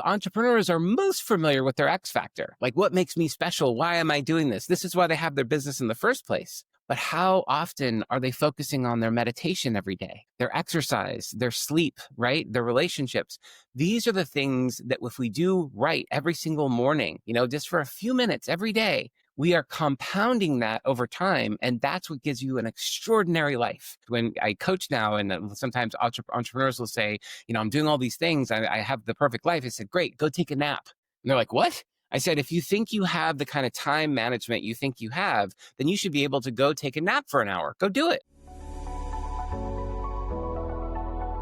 entrepreneurs are most familiar with their X factor. Like, what makes me special? Why am I doing this? This is why they have their business in the first place. But how often are they focusing on their meditation every day, their exercise, their sleep, right? Their relationships? These are the things that if we do right every single morning, just for a few minutes every day, we are compounding that over time. And that's what gives you an extraordinary life. When I coach now, and sometimes entrepreneurs will say, I'm doing all these things. I have the perfect life. I said, great, go take a nap. And they're like, what? I said, if you think you have the kind of time management you think you have, then you should be able to go take a nap for an hour. Go do it.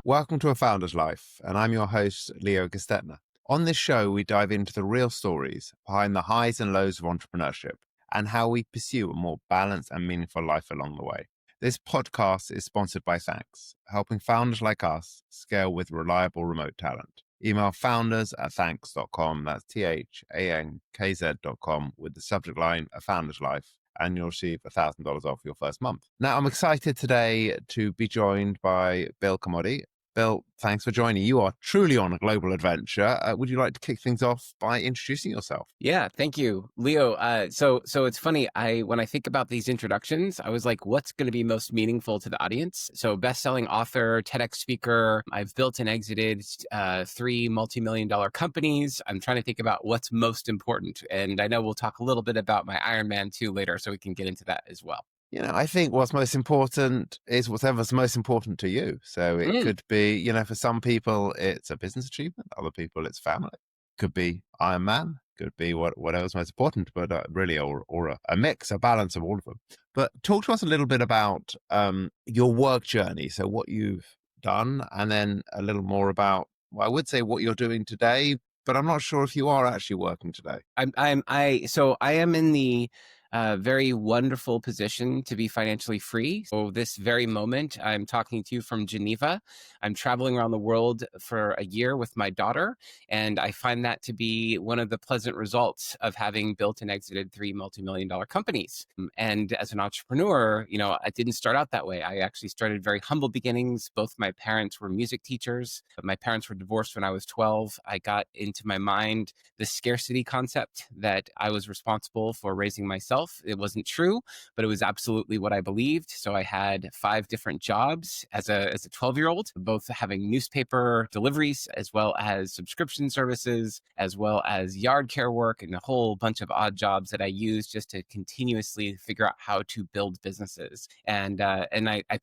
Welcome to A Founder's Life, and I'm your host, Leo Gestetner. On this show, we dive into the real stories behind the highs and lows of entrepreneurship and how we pursue a more balanced and meaningful life along the way. This podcast is sponsored by Thankz, helping founders like us scale with reliable remote talent. Email founders@thankz.com, that's THANKZ.com, with the subject line, A Founder's Life, and you'll receive $1,000 off your first month. Now, I'm excited today to be joined by Bill Carmody. Bill, thanks for joining. You are truly on a global adventure. Would you like to kick things off by introducing yourself? Yeah, thank you, Leo. So it's funny. When I think about these introductions, I was like, what's going to be most meaningful to the audience? So best-selling author, TEDx speaker. I've built and exited 3 multimillion-dollar companies. I'm trying to think about what's most important. And I know we'll talk a little bit about my Ironman too later, so we can get into that as well. I think what's most important is whatever's most important to you. So it could be, for some people, it's a business achievement. Other people, it's family. Could be Ironman. Could be whatever's most important, but really, or a mix, a balance of all of them. But talk to us a little bit about your work journey. So what you've done, and then a little more about, I would say what you're doing today, but I'm not sure if you are actually working today. I am in the very wonderful position to be financially free. So this very moment, I'm talking to you from Geneva. I'm traveling around the world for a year with my daughter, and I find that to be one of the pleasant results of having built and exited 3 multimillion-dollar companies. And as an entrepreneur, I didn't start out that way. I actually started very humble beginnings. Both my parents were music teachers. My parents were divorced when I was 12. I got into my mind the scarcity concept that I was responsible for raising myself. It wasn't true, but it was absolutely what I believed. So I had 5 different jobs as a 12-year-old, both having newspaper deliveries, as well as subscription services, as well as yard care work, and a whole bunch of odd jobs that I used just to continuously figure out how to build businesses. And I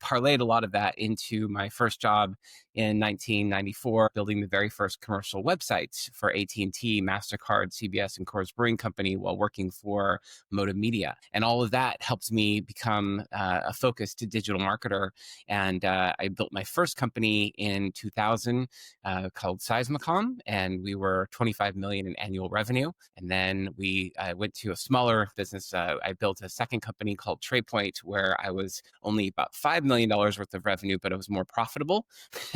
parlayed a lot of that into my first job in 1994, building the very first commercial websites for AT&T, MasterCard, CBS, and Coors Brewing Company while working for Moda Media. And all of that helped me become a focused digital marketer. And I built my first company in 2000 called Seismicom, and we were 25 million in annual revenue. And then I went to a smaller business. I built a second company called TradePoint, where I was only about $5 million worth of revenue, but it was more profitable.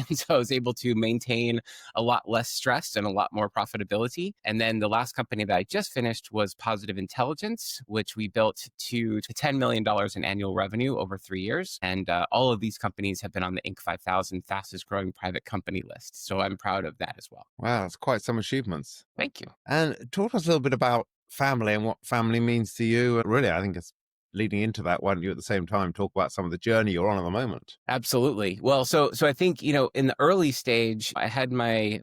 And so I was able to maintain a lot less stress and a lot more profitability. And then the last company that I just finished was Positive Intelligence, which we built to $10 million in annual revenue over 3 years. And all of these companies have been on the Inc. 5000 fastest growing private company list. So I'm proud of that as well. Wow, that's quite some achievements. Thank you. And talk to us a little bit about family and what family means to you. Really, I think it's leading into that, why don't you at the same time talk about some of the journey you're on at the moment? Absolutely. Well, so I think, in the early stage, I had my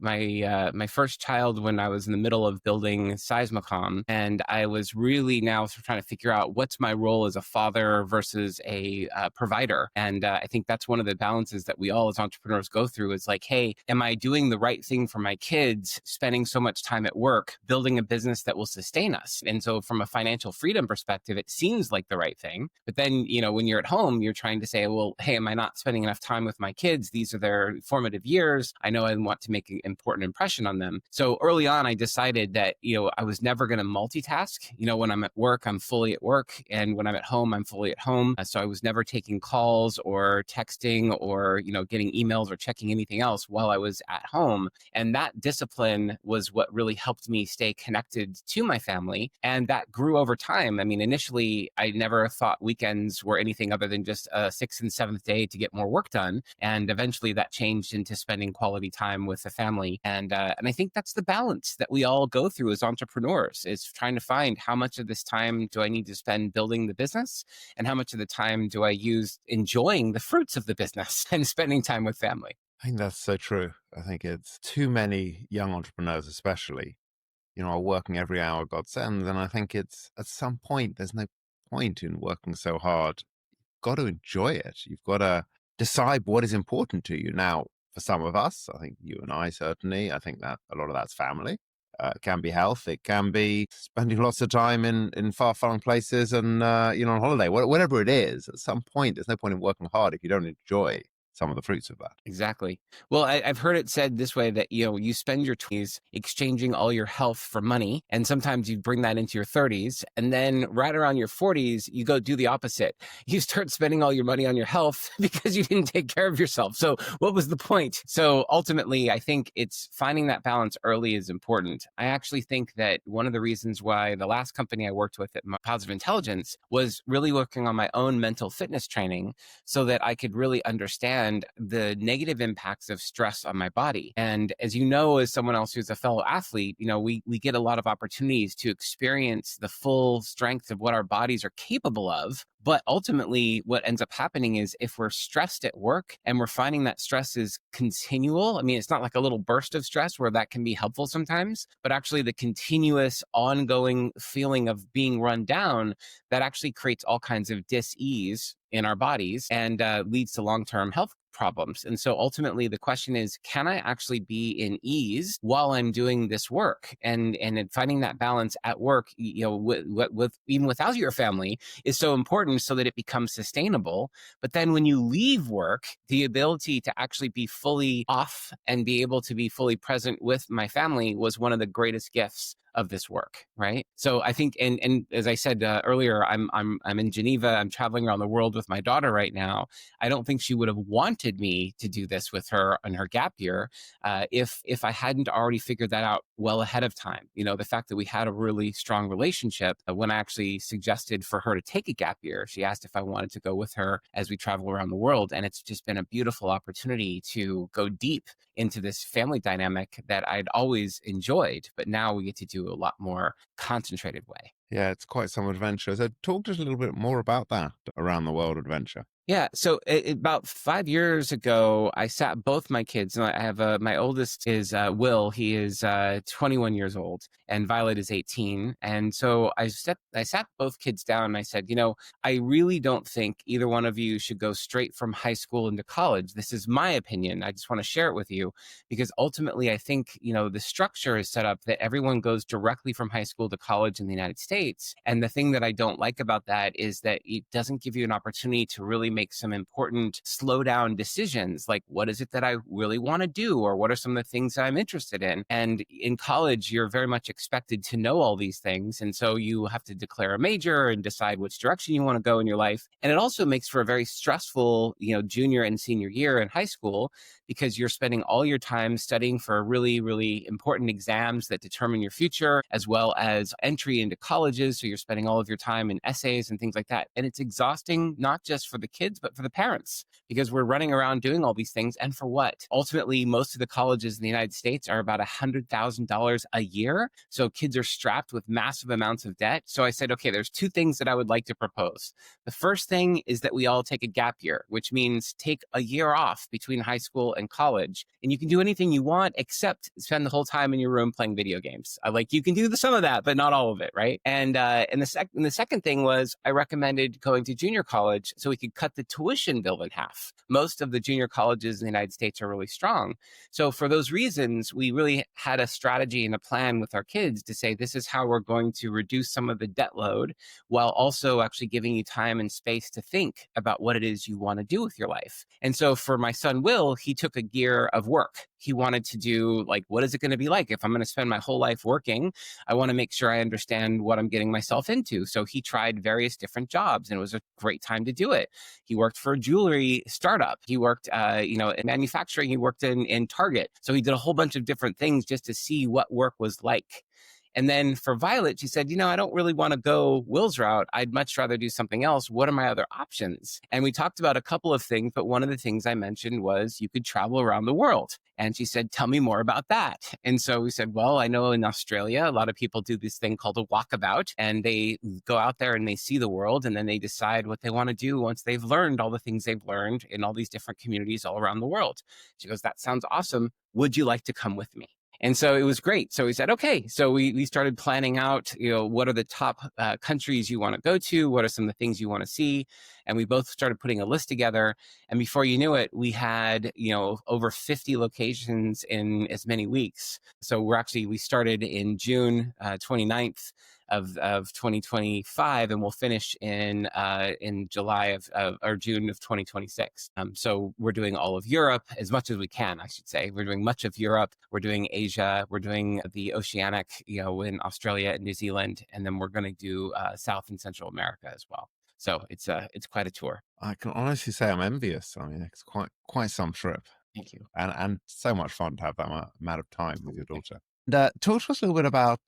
first child when I was in the middle of building Seismicom, and I was really now trying to figure out what's my role as a father versus a provider. And I think that's one of the balances that we all as entrepreneurs go through is like, hey, am I doing the right thing for my kids, spending so much time at work, building a business that will sustain us? And so from a financial freedom perspective, it seems like the right thing. But then, when you're at home, you're trying to say, well, hey, am I not spending enough time with my kids? These are their formative years. I know I want to make an important impression on them. So early on, I decided that, I was never going to multitask. When I'm at work, I'm fully at work. And when I'm at home, I'm fully at home. So I was never taking calls or texting or, getting emails or checking anything else while I was at home. And that discipline was what really helped me stay connected to my family. And that grew over time. I mean, initially, I never never thought weekends were anything other than just a sixth and seventh day to get more work done. And eventually that changed into spending quality time with the family. And I think that's the balance that we all go through as entrepreneurs, is trying to find how much of this time do I need to spend building the business, and how much of the time do I use enjoying the fruits of the business and spending time with family. I think that's so true. I think it's too many young entrepreneurs, especially, are working every hour God sends. And I think it's at some point, there's no point in working so hard. You've got to enjoy it. You've got to decide what is important to you. Now, for some of us, I think you and I certainly, I think that a lot of that's family. It can be health. It can be spending lots of time in far-flung places and, on holiday. Whatever it is, at some point, there's no point in working hard if you don't enjoy some of the fruits of that. Exactly. Well, I've heard it said this way that, you spend your 20s exchanging all your health for money. And sometimes you bring that into your 30s. And then right around your 40s, you go do the opposite. You start spending all your money on your health because you didn't take care of yourself. So what was the point? So ultimately, I think it's finding that balance early is important. I actually think that one of the reasons why the last company I worked with at Positive Intelligence was really working on my own mental fitness training so that I could really understand the negative impacts of stress on my body. And as you know, as someone else who's a fellow athlete, we get a lot of opportunities to experience the full strength of what our bodies are capable of. But ultimately, what ends up happening is if we're stressed at work and we're finding that stress is continual, I mean, it's not like a little burst of stress where that can be helpful sometimes, but actually the continuous ongoing feeling of being run down, that actually creates all kinds of dis-ease in our bodies and leads to long-term health problems. And so ultimately the question is, can I actually be in ease while I'm doing this work? And finding that balance at work, with even without your family, is so important so that it becomes sustainable. But then when you leave work, the ability to actually be fully off and be able to be fully present with my family was one of the greatest gifts of this work, right? So I think, and as I said earlier, I'm in Geneva. I'm traveling around the world with my daughter right now. I don't think she would have wanted me to do this with her on her gap year if I hadn't already figured that out well ahead of time. The fact that we had a really strong relationship. When I actually suggested for her to take a gap year, she asked if I wanted to go with her as we travel around the world, and it's just been a beautiful opportunity to go deep into this family dynamic that I'd always enjoyed, but now we get to do a lot more concentrated way. Yeah, it's quite some adventure. So talk to us a little bit more about that around the world adventure. Yeah. So about 5 years ago, I sat both my kids. And I have my oldest is Will. He is 21 years old, and Violet is 18. And so I sat both kids down and I said, I really don't think either one of you should go straight from high school into college. This is my opinion. I just want to share it with you because ultimately I think, the structure is set up that everyone goes directly from high school to college in the United States. And the thing that I don't like about that is that it doesn't give you an opportunity to really make some important slow down decisions, like what is it that I really want to do, or what are some of the things that I'm interested in. And in college, you're very much expected to know all these things. And so you have to declare a major and decide which direction you want to go in your life. And it also makes for a very stressful, junior and senior year in high school, because you're spending all your time studying for really, really important exams that determine your future, as well as entry into colleges. So you're spending all of your time in essays and things like that. And it's exhausting, not just for the kids, but for the parents, because we're running around doing all these things. And for what? Ultimately, most of the colleges in the United States are about $100,000 a year. So kids are strapped with massive amounts of debt. So I said, okay, there's two things that I would like to propose. The first thing is that we all take a gap year, which means take a year off between high school and college. And you can do anything you want except spend the whole time in your room playing video games. You can do some of that, but not all of it, right? And the second thing was I recommended going to junior college so we could cut the tuition bill in half. Most of the junior colleges in the United States are really strong. So for those reasons, we really had a strategy and a plan with our kids to say, this is how we're going to reduce some of the debt load while also actually giving you time and space to think about what it is you want to do with your life. And so for my son, Will, he took a gear of work. He wanted to do what is it going to be like if I'm going to spend my whole life working? I want to make sure I understand what I'm getting myself into. So he tried various different jobs, and it was a great time to do it. He worked for a jewelry startup. He worked, in manufacturing. He worked in Target. So he did a whole bunch of different things just to see what work was like. And then for Violet, she said, I don't really want to go Will's route. I'd much rather do something else. What are my other options? And we talked about a couple of things, but one of the things I mentioned was you could travel around the world. And she said, tell me more about that. And so we said, well, I know in Australia, a lot of people do this thing called a walkabout, and they go out there and they see the world, and then they decide what they want to do once they've learned all the things they've learned in all these different communities all around the world. She goes, that sounds awesome. Would you like to come with me? And so it was great. So we said, okay. So we started planning out, what are the top countries you want to go to? What are some of the things you want to see? And we both started putting a list together. And before you knew it, we had, over 50 locations in as many weeks. So we started in June 29th of 2025, and we'll finish in July or June of 2026. So we're doing all of Europe as much as we can, I should say. We're doing much of Europe. We're doing Asia. We're doing the Oceanic, in Australia and New Zealand, and then we're going to do South and Central America as well. So it's quite a tour. I can honestly say I'm envious. I mean, it's quite some trip. Thank you. And so much fun to have that amount of time with your daughter. And, talk to us a little bit about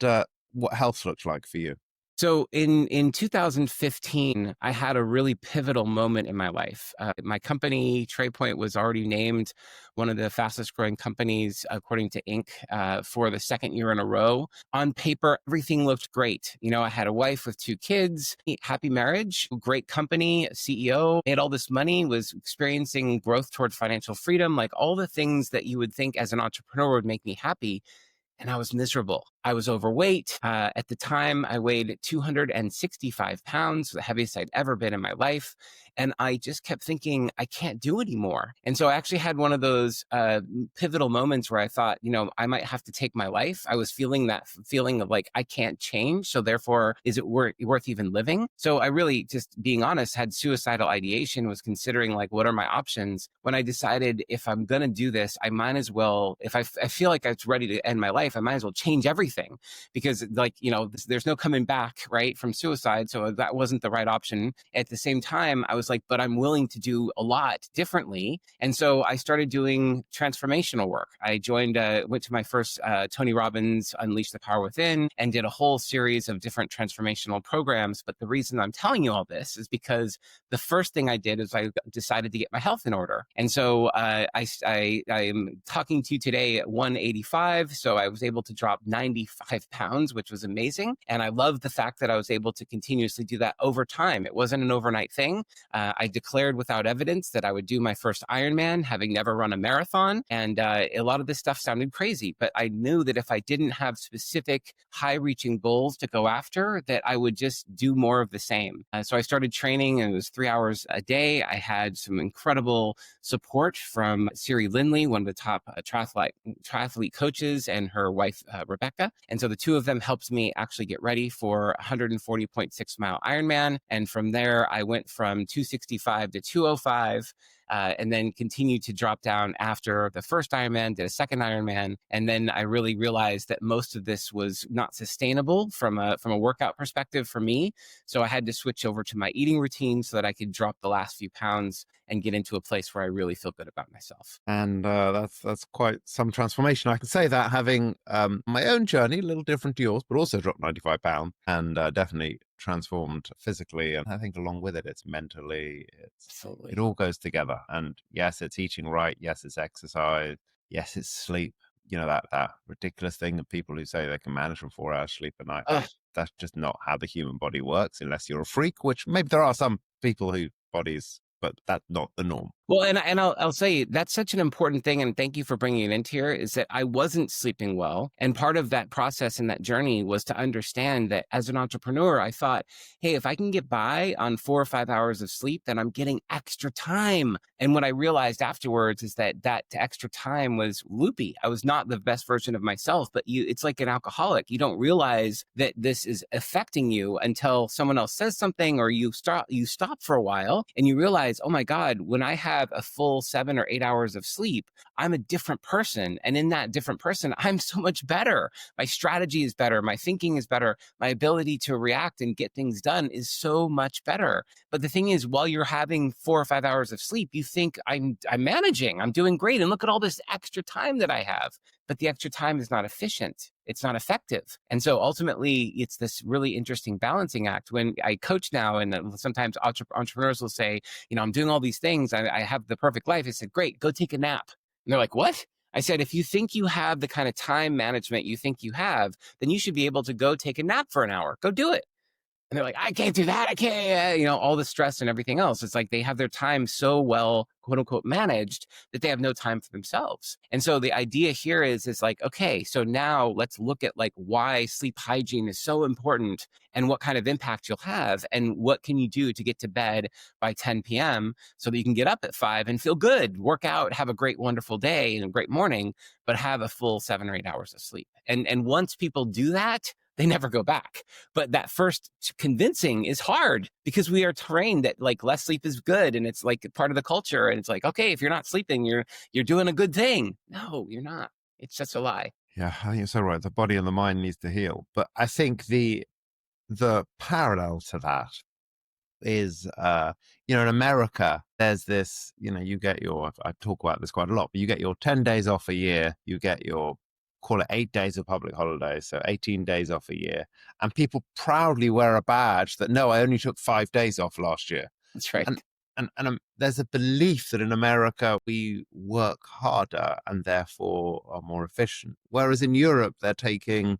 what health looks like for you. So in 2015, I had a really pivotal moment in my life. My company, TradePoint, was already named one of the fastest growing companies, according to Inc., for the second year in a row. On paper, everything looked great. I had a wife with 2 kids, happy marriage, great company, CEO, made all this money, was experiencing growth toward financial freedom, like all the things that you would think as an entrepreneur would make me happy. And I was miserable. I was overweight. At the time, I weighed 265 pounds, the heaviest I'd ever been in my life. And I just kept thinking, I can't do anymore. And so I actually had one of those pivotal moments where I thought, I might have to take my life. I was feeling that feeling of like, I can't change. So therefore, is it worth even living? So I really, just being honest, had suicidal ideation, was considering like, what are my options? When I decided if I'm going to do this, I might as well, if I feel like it's ready to end my life, I might as well change everything, because there's no coming back, right, from suicide. So that wasn't the right option. At the same time, I was like, but I'm willing to do a lot differently. And so I started doing transformational work. I went to my first Tony Robbins Unleash the Power Within, and did a whole series of different transformational programs. But the reason I'm telling you all this is because the first thing I did is I decided to get my health in order. And so I am talking to you today at 185. So I was able to drop 95 pounds, which was amazing. And I love the fact that I was able to continuously do that over time. It wasn't an overnight thing. I declared without evidence that I would do my first Ironman, having never run a marathon. And a lot of this stuff sounded crazy, but I knew that if I didn't have specific high-reaching goals to go after, that I would just do more of the same. So I started training, and it was 3 hours a day. I had some incredible support from Siri Lindley, one of the top triathlete coaches, and her wife, Rebecca. And so the two of them helped me actually get ready for 140.6 mile Ironman. And from there, I went from 265 to 205. And then continued to drop down after the first Ironman, did a second Ironman. And then I really realized that most of this was not sustainable from a workout perspective for me. So I had to switch over to my eating routine so that I could drop the last few pounds and get into a place where I really feel good about myself. And that's quite some transformation. I can say that, having my own journey, a little different to yours, but also dropped 95 pounds, and definitely transformed physically. And I think along with it, it's mentally, Absolutely. It all goes together. And yes, it's eating right. Yes, it's exercise. Yes, it's sleep. That ridiculous thing of people who say they can manage from 4 hours sleep a night. That's just not how the human body works, unless you're a freak, which maybe there are some people whose bodies, but that's not the norm. Well, and I'll say that's such an important thing, and thank you for bringing it into here, is that I wasn't sleeping well. And part of that process and that journey was to understand that as an entrepreneur, I thought, hey, if I can get by on 4 or 5 hours of sleep, then I'm getting extra time. And what I realized afterwards is that extra time was loopy. I was not the best version of myself, but it's like an alcoholic. You don't realize that this is affecting you until someone else says something, or you stop for a while and you realize, oh my God, when I have a full 7 or 8 hours of sleep, I'm a different person. And in that different person, I'm so much better. My strategy is better. My thinking is better. My ability to react and get things done is so much better. But the thing is, while you're having 4 or 5 hours of sleep, you think I'm managing, I'm doing great. And look at all this extra time that I have. but the extra time is not efficient. It's not effective. And so ultimately, it's this really interesting balancing act. When I coach now, and sometimes entrepreneurs will say, I'm doing all these things. I have the perfect life. I said, great, go take a nap. And they're like, what? I said, if you think you have the kind of time management you think you have, then you should be able to go take a nap for an hour. Go do it. And they're like, I can't do that. I can't, all the stress and everything else. It's like they have their time so well, quote unquote, managed that they have no time for themselves. And so the idea here is like, okay, so now let's look at like why sleep hygiene is so important and what kind of impact you'll have and what can you do to get to bed by 10 p.m. so that you can get up at 5 and feel good, work out, have a great, wonderful day and a great morning, but have a full 7 or 8 hours of sleep. And once people do that, they never go back. But that first convincing is hard because we are trained that like less sleep is good and it's like part of the culture. And it's like, okay, if you're not sleeping, you're doing a good thing. No, you're not. It's just a lie. Yeah, I think you're so right. The body and the mind needs to heal. But I think the parallel to that is, in America, there's this, you get I talk about this quite a lot, but you get your 10 days off a year, you get your, call it 8 days of public holidays, so 18 days off a year. And people proudly wear a badge that, no, I only took 5 days off last year. That's right. And there's a belief that in America, we work harder and therefore are more efficient. Whereas in Europe, they're taking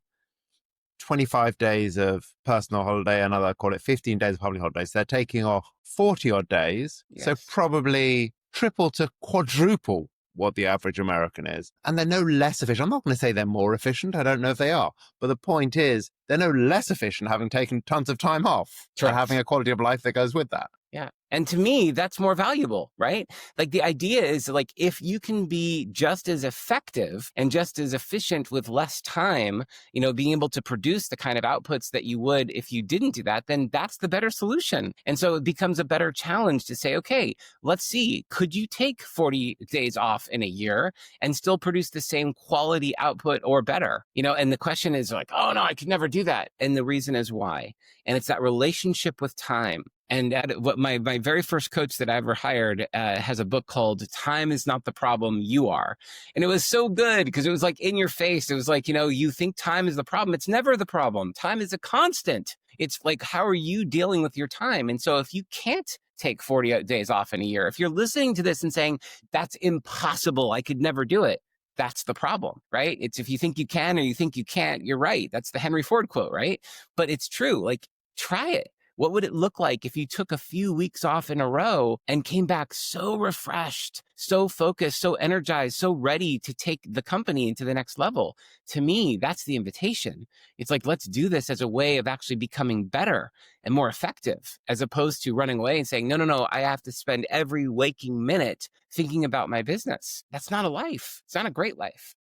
25 days of personal holiday, another, call it 15 days of public holidays. They're taking off 40 odd days. Yes. So probably triple to quadruple what the average American is. And they're no less efficient. I'm not going to say they're more efficient. I don't know if they are. But the point is, they're no less efficient having taken tons of time off for having a quality of life that goes with that. Yeah. And to me, that's more valuable, right? Like the idea is like, if you can be just as effective and just as efficient with less time, being able to produce the kind of outputs that you would if you didn't do that, then that's the better solution. And so it becomes a better challenge to say, okay, let's see, could you take 40 days off in a year and still produce the same quality output or better? And the question is like, oh no, I could never do that. And the reason is why. And it's that relationship with time. And what my very first coach that I ever hired has a book called Time is Not the Problem, You Are. And it was so good because it was like in your face. It was like, you think time is the problem. It's never the problem. Time is a constant. It's like, how are you dealing with your time? And so if you can't take 40 days off in a year, if you're listening to this and saying, that's impossible, I could never do it, that's the problem, right? It's if you think you can or you think you can't, you're right. That's the Henry Ford quote, right? But it's true. Like, try it. What would it look like if you took a few weeks off in a row and came back so refreshed, so focused, so energized, so ready to take the company into the next level? To me, that's the invitation. It's like, let's do this as a way of actually becoming better and more effective, as opposed to running away and saying, no, I have to spend every waking minute thinking about my business. That's not a life. It's not a great life.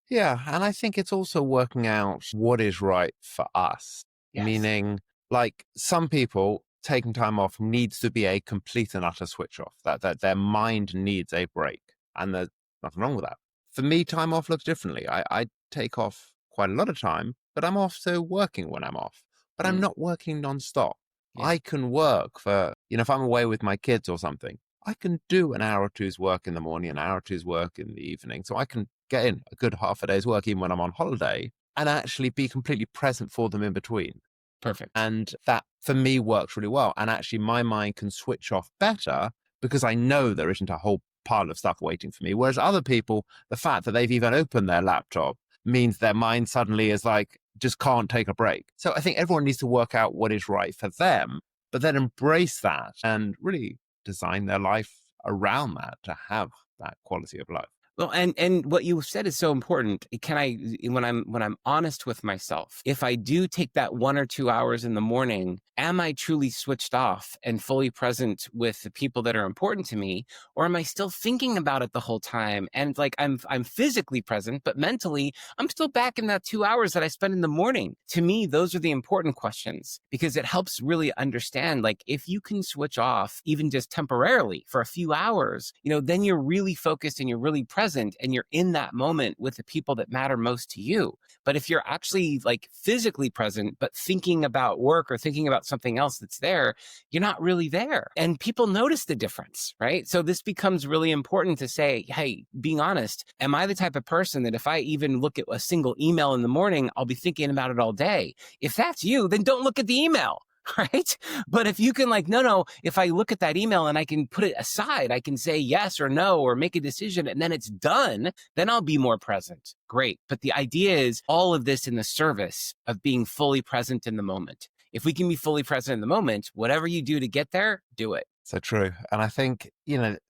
Yeah. And I think it's also working out what is right for us, yes. Meaning, like some people, taking time off needs to be a complete and utter switch off, that their mind needs a break. And there's nothing wrong with that. For me, time off looks differently. I take off quite a lot of time, but I'm also working when I'm off. But I'm not working nonstop. Yeah. I can work for, if I'm away with my kids or something, I can do an hour or two's work in the morning, an hour or two's work in the evening. So I can get in a good half a day's work even when I'm on holiday and actually be completely present for them in between. Perfect. And that, for me, works really well. And actually, my mind can switch off better because I know there isn't a whole pile of stuff waiting for me. Whereas other people, the fact that they've even opened their laptop means their mind suddenly is like, just can't take a break. So I think everyone needs to work out what is right for them, but then embrace that and really design their life around that to have that quality of life. Well, and what you said is so important. When I'm honest with myself, if I do take that 1 or 2 hours in the morning, am I truly switched off and fully present with the people that are important to me? Or am I still thinking about it the whole time? And like, I'm physically present, but mentally, I'm still back in that 2 hours that I spend in the morning. To me, those are the important questions because it helps really understand, like, if you can switch off even just temporarily for a few hours, then you're really focused and you're really present. present and you're in that moment with the people that matter most to you. But if you're actually like physically present, but thinking about work or thinking about something else that's there, you're not really there. And people notice the difference, right? So this becomes really important to say, hey, being honest, am I the type of person that if I even look at a single email in the morning, I'll be thinking about it all day? If that's you, then don't look at the email. Right. But if you can like, no, if I look at that email and I can put it aside, I can say yes or no, or make a decision and then it's done, then I'll be more present. Great. But the idea is all of this in the service of being fully present in the moment. If we can be fully present in the moment, whatever you do to get there, do it. So true. And I think,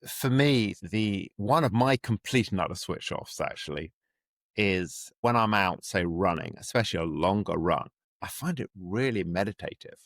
for me, one of my complete and utter switch offs actually is when I'm out, say, running, especially a longer run. I find it really meditative.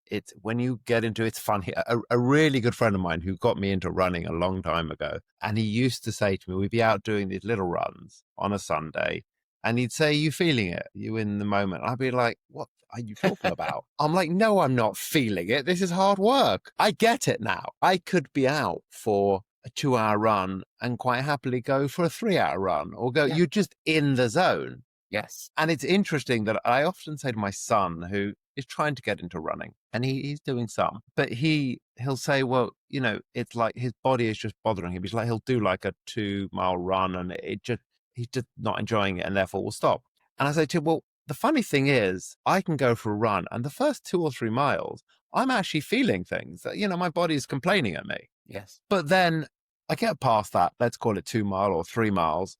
It's when you get into it's funny. A really good friend of mine who got me into running a long time ago, and he used to say to me, we'd be out doing these little runs on a Sunday, and he'd say, "You feeling it? You in the moment?" I'd be like, "What are you talking about?" I'm like, "No, I'm not feeling it. This is hard work. I get it now. I could be out for a 2-hour run and quite happily go for a 3-hour run or go, You're just in the zone." Yes. And it's interesting that I often say to my son, who is trying to get into running, and he's doing some, but he'll say, well, it's like his body is just bothering him. He'll do like a 2-mile run and he's just not enjoying it and therefore will stop. And I say to him, well, the funny thing is I can go for a run and the first 2 or 3 miles, I'm actually feeling things that, my body is complaining at me. Yes. But then I get past that, let's call it 2 mile or 3 miles.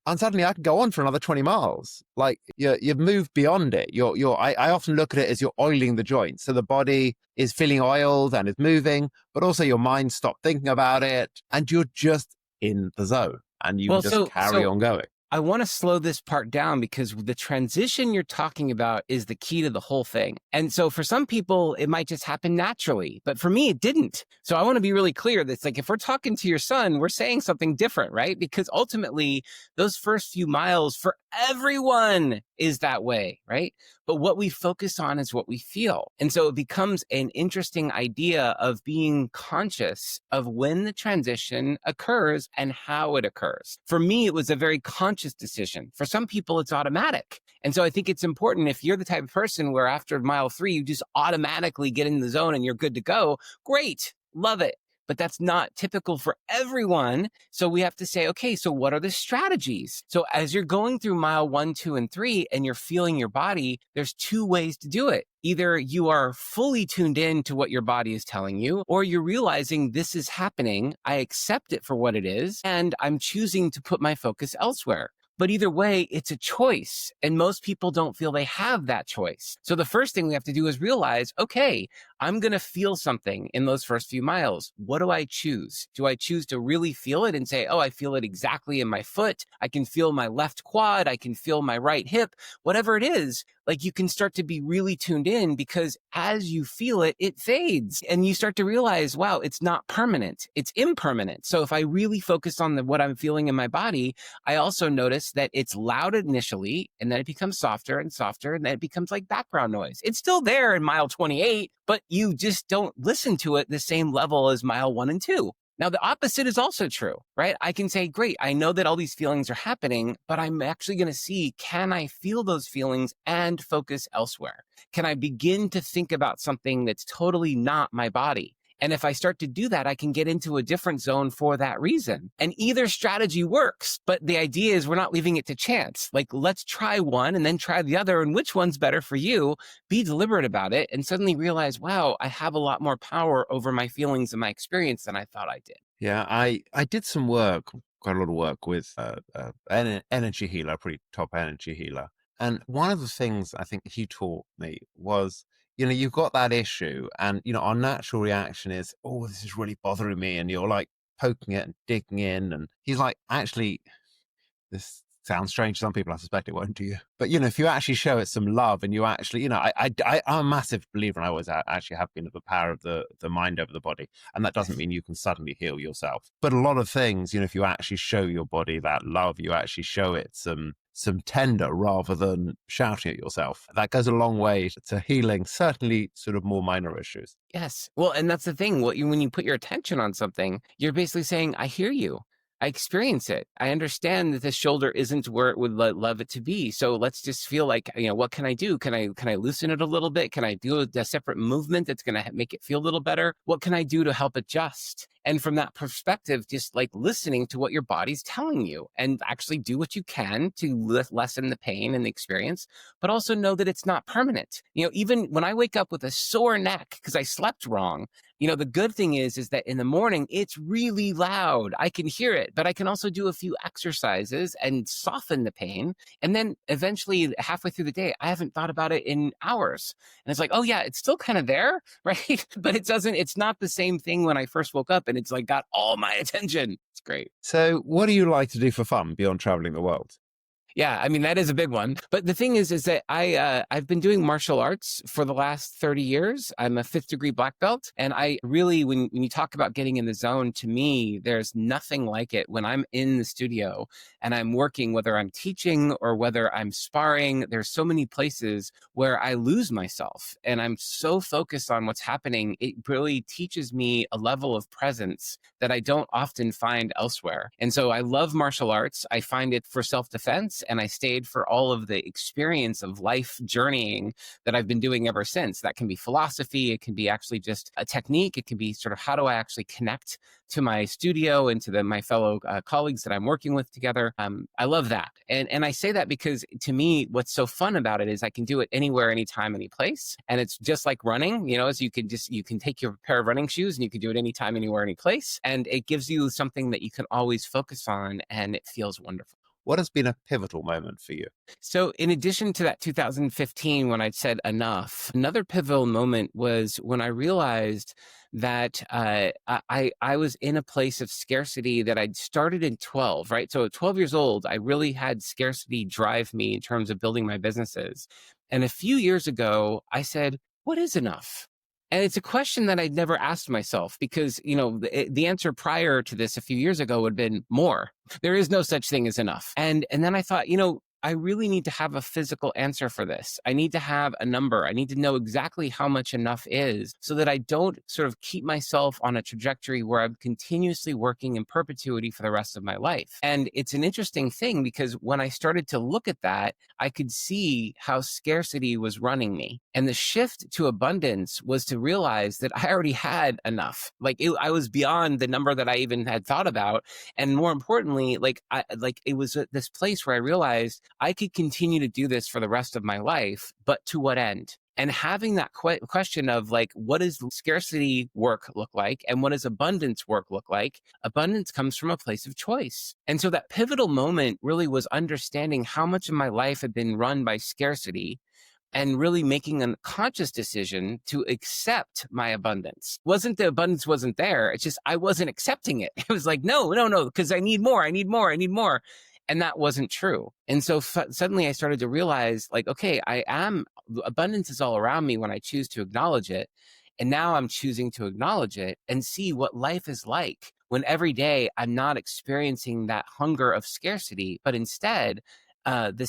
And suddenly I can go on for another 20 miles. Like you've moved beyond it. I often look at it as you're oiling the joints. So the body is feeling oiled and is moving, but also your mind stopped thinking about it and you're just in the zone and you can just carry on going. I want to slow this part down because the transition you're talking about is the key to the whole thing. And so for some people, it might just happen naturally, but for me, it didn't. So I want to be really clear that it's like, if we're talking to your son, we're saying something different, right? Because ultimately those first few miles for everyone is that way, right? But what we focus on is what we feel. And so it becomes an interesting idea of being conscious of when the transition occurs and how it occurs. For me, it was a very conscious decision. For some people, it's automatic. And so I think it's important if you're the type of person where after mile 3, you just automatically get in the zone and you're good to go. Great. Love it. But that's not typical for everyone. So we have to say, okay, so what are the strategies? So as you're going through mile 1, 2, and 3, and you're feeling your body, there's 2 ways to do it. Either you are fully tuned in to what your body is telling you, or you're realizing this is happening. I accept it for what it is, and I'm choosing to put my focus elsewhere. But either way, it's a choice. And most people don't feel they have that choice. So the first thing we have to do is realize, okay, I'm going to feel something in those first few miles. What do I choose? Do I choose to really feel it and say, oh, I feel it exactly in my foot. I can feel my left quad. I can feel my right hip, whatever it is. Like you can start to be really tuned in because as you feel it, it fades and you start to realize, wow, it's not permanent. It's impermanent. So if I really focus on what I'm feeling in my body, I also notice that it's loud initially and then it becomes softer and softer and then it becomes like background noise. It's still there in mile 28, but you just don't listen to it the same level as mile 1 and 2. Now, the opposite is also true, right? I can say, great, I know that all these feelings are happening, but I'm actually going to see, can I feel those feelings and focus elsewhere? Can I begin to think about something that's totally not my body? And if I start to do that, I can get into a different zone for that reason. And either strategy works, but the idea is we're not leaving it to chance. Like, let's try one and then try the other. And which one's better for you? Be deliberate about it and suddenly realize, wow, I have a lot more power over my feelings and my experience than I thought I did. Yeah, I did some work, quite a lot of work with an energy healer, a pretty top energy healer. And one of the things I think he taught me was, you've got that issue and, our natural reaction is, oh, this is really bothering me. And you're like poking it and digging in. And he's like, actually, this sounds strange to some people. I suspect it won't to you. But, if you actually show it some love and you actually, I'm a massive believer, and I always actually have been, of the power of the mind over the body. And that doesn't mean you can suddenly heal yourself. But a lot of things, if you actually show your body that love, you actually show it some tender rather than shouting at yourself. That goes a long way to healing, certainly sort of more minor issues. Yes. Well, and that's the thing. When you put your attention on something, you're basically saying, I hear you. I experience it. I understand that this shoulder isn't where it would love it to be. So let's just feel like, what can I do? Can I loosen it a little bit? Can I do a separate movement that's going to make it feel a little better? What can I do to help adjust? And from that perspective, just like listening to what your body's telling you and actually do what you can to lessen the pain and the experience, but also know that it's not permanent. Even when I wake up with a sore neck because I slept wrong, the good thing is that in the morning, it's really loud. I can hear it, but I can also do a few exercises and soften the pain. And then eventually halfway through the day, I haven't thought about it in hours. And it's like, oh yeah, it's still kind of there, right? But it's not the same thing when I first woke up and it's like got all my attention. It's great. So what do you like to do for fun beyond traveling the world? Yeah, I mean, that is a big one. But the thing is that I've been doing martial arts for the last 30 years. I'm a 5th degree black belt. And I really, when you talk about getting in the zone, to me, there's nothing like it when I'm in the studio and I'm working, whether I'm teaching or whether I'm sparring. There's so many places where I lose myself and I'm so focused on what's happening. It really teaches me a level of presence that I don't often find elsewhere. And so I love martial arts. I find it for self-defense. And I stayed for all of the experience of life journeying that I've been doing ever since. That can be philosophy. It can be actually just a technique. It can be sort of how do I actually connect to my studio and to my fellow colleagues that I'm working with together. I love that. And I say that because to me, what's so fun about it is I can do it anywhere, anytime, any place. And it's just like running, as you can take your pair of running shoes and you can do it anytime, anywhere, any place. And it gives you something that you can always focus on and it feels wonderful. What has been a pivotal moment for you? So in addition to that 2015, when I'd said enough, another pivotal moment was when I realized that I was in a place of scarcity that I'd started in 12, right? So at 12 years old, I really had scarcity drive me in terms of building my businesses. And a few years ago, I said, what is enough? And it's a question that I'd never asked myself because, the answer prior to this a few years ago would have been more. There is no such thing as enough. And then I thought, I really need to have a physical answer for this. I need to have a number. I need to know exactly how much enough is so that I don't sort of keep myself on a trajectory where I'm continuously working in perpetuity for the rest of my life. And it's an interesting thing because when I started to look at that, I could see how scarcity was running me. And the shift to abundance was to realize that I already had enough. I was beyond the number that I even had thought about. And more importantly, it was at this place where I realized I could continue to do this for the rest of my life, but to what end? And having that question of what does scarcity work look like? And what does abundance work look like? Abundance comes from a place of choice. And so that pivotal moment really was understanding how much of my life had been run by scarcity and really making a conscious decision to accept my abundance. Wasn't the abundance wasn't there. It's just, I wasn't accepting it. It was like, no, because I need more. And that wasn't true. And so suddenly I started to realize okay, abundance is all around me when I choose to acknowledge it. And now I'm choosing to acknowledge it and see what life is like when every day I'm not experiencing that hunger of scarcity, but instead the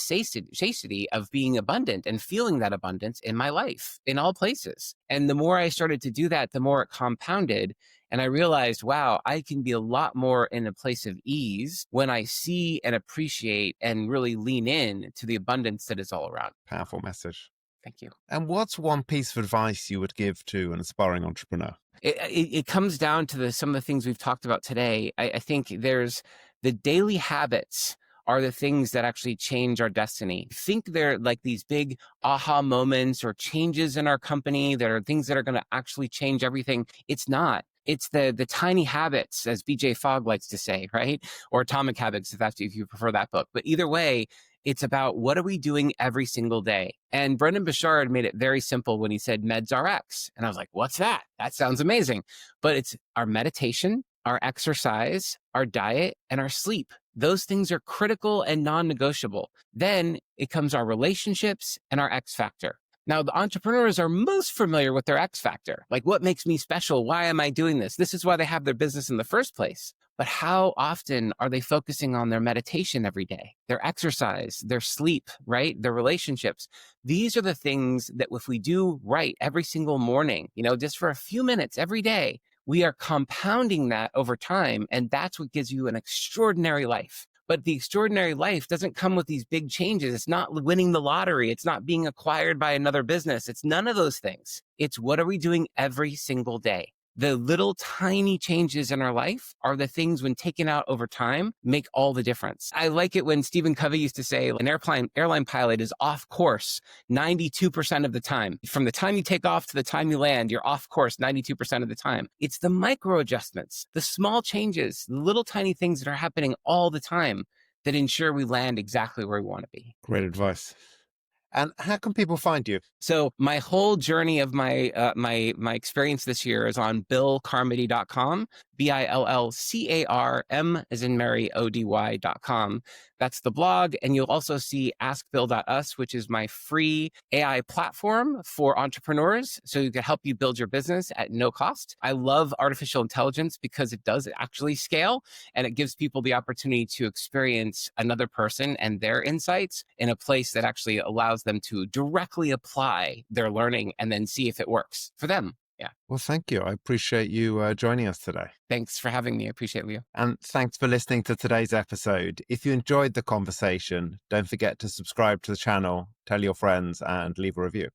satiety of being abundant and feeling that abundance in my life, in all places. And the more I started to do that, the more it compounded. And I realized, wow, I can be a lot more in a place of ease when I see and appreciate and really lean in to the abundance that is all around. Powerful message. Thank you. And what's one piece of advice you would give to an aspiring entrepreneur? It comes down to some of the things we've talked about today. I think there's the daily habits are the things that actually change our destiny. I think they're like these big aha moments or changes in our company that are things that are going to actually change everything. It's not. It's the tiny habits, as BJ Fogg likes to say, right? Or Atomic Habits, if you prefer that book. But either way, it's about what are we doing every single day? And Brendan Bouchard made it very simple when he said meds RX. And I was like, what's that? That sounds amazing. But it's our meditation, our exercise, our diet, and our sleep. Those things are critical and non-negotiable. Then it comes our relationships and our X factor. Now, the entrepreneurs are most familiar with their X factor. What makes me special? Why am I doing this? This is why they have their business in the first place. But how often are they focusing on their meditation every day, their exercise, their sleep, right? Their relationships? These are the things that if we do right every single morning, just for a few minutes every day, we are compounding that over time. And that's what gives you an extraordinary life. But the extraordinary life doesn't come with these big changes. It's not winning the lottery. It's not being acquired by another business. It's none of those things. It's what are we doing every single day? The little tiny changes in our life are the things, when taken out over time, make all the difference. I like it when Stephen Covey used to say an airline pilot is off course 92% of the time. From the time you take off to the time you land, you're off course 92% of the time. It's the micro adjustments, the small changes, the little tiny things that are happening all the time that ensure we land exactly where we want to be. Great advice. And how can people find you? So my whole journey of my experience this year is on billcarmody.com, BILLCARM as in Mary, ODY.com. That's the blog. And you'll also see askbill.us, which is my free AI platform for entrepreneurs. So you can help you build your business at no cost. I love artificial intelligence because it does actually scale, and it gives people the opportunity to experience another person and their insights in a place that actually allows them to directly apply their learning and then see if it works for them. Yeah. Well, thank you. I appreciate you joining us today. Thanks for having me. I appreciate you. And thanks for listening to today's episode. If you enjoyed the conversation, don't forget to subscribe to the channel, tell your friends, and leave a review.